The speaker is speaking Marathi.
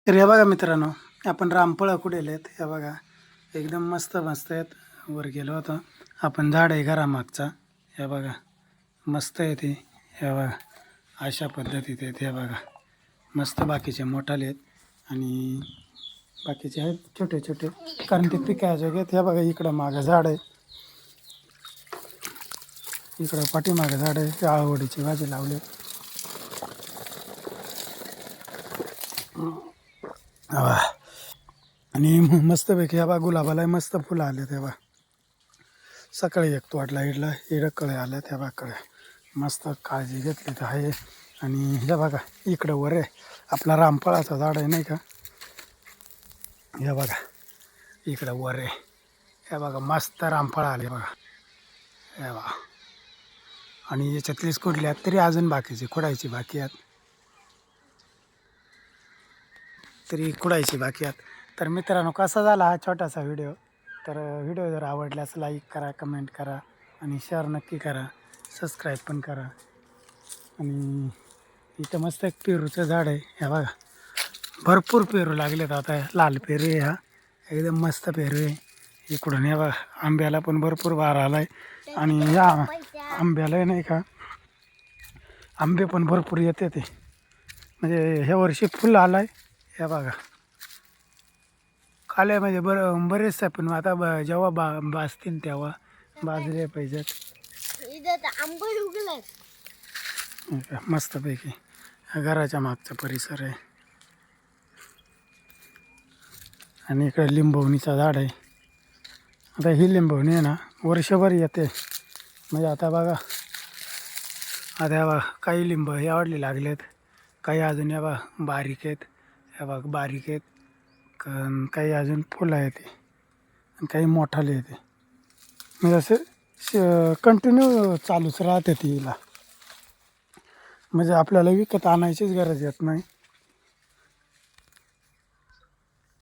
तर हे बघा मित्रांनो, आपण रामफळ कुठेले आहेत हे बघा. एकदम मस्त मस्त आहेत. वर गेलो होतो आपण, झाड आहे घरामागचा. हे बघा मस्त आहे ते. हे बघा अशा पद्धतीत आहेत. हे बघा मस्त. बाकीचे मोठाले आहेत आणि बाकीचे आहेत छोटे छोटे, कारण ते पिकायचे आहेत. हे बघा इकडं मागं झाड आहे, इकडं पाठीमागं झाड आहे. ते आवडीची भाजी लावली. आणि मस्तपैकी ह्या बा गुलाबाला मस्त फुलं आले. तेव्हा सकाळी एक तोडला इडला कळे आल्या. त्या बाकडे मस्त काळजी घेतली तर आहे. आणि हे बघा इकडं वर आहे आपला रामफळाचा झाड आहे नाही का. हे बघा इकडं वर आहे. हे बघा मस्त रामफळ आले बघा. हे बघा आणि याच्यातलीच कुठली आहेत तरी अजून बाकीची खुडायची बाकी आहेत, तरी खुडायची बाकी आहेत. तर मित्रांनो, कसा झाला हा छोटासा व्हिडिओ. तर व्हिडिओ जर आवडल्यास लाईक करा, कमेंट करा आणि शेअर नक्की करा. सबस्क्राईब पण करा. आणि इथं मस्त एक पेरूचं झाड आहे. हे बघा भरपूर पेरू लागलेत आता. लाल पेरू आहे हा, एकदम मस्त पेरू आहे. इकडून हे बघा आंब्याला पण भरपूर वार आला आहे. आणि या आंब्याला नाही का आंबे पण भरपूर येते ते, म्हणजे ह्या वर्षी फुल आलं आहे. हे बघा खाले म्हणजे बरेच आहे. पण आता जेव्हा भाजतील तेव्हा बाजले पाहिजेत. मस्तपैकी घराच्या मागचा परिसर आहे. आणि इकडे लिंबवणीचं झाड आहे. आता ही लिंबवणी आहे ना वर्षभर येते. म्हणजे आता बघा, आता काही लिंब हे आवडले लागलेत, काही अजून या बारीक आहेत. हे बघ बारीक आहेत, काही अजून फुलं येते आणि काही मोठाले येते. म्हणजे असे कंटिन्यू चालूच राहते तिला. म्हणजे आपल्याला विकत आणायचीच गरज येत नाही.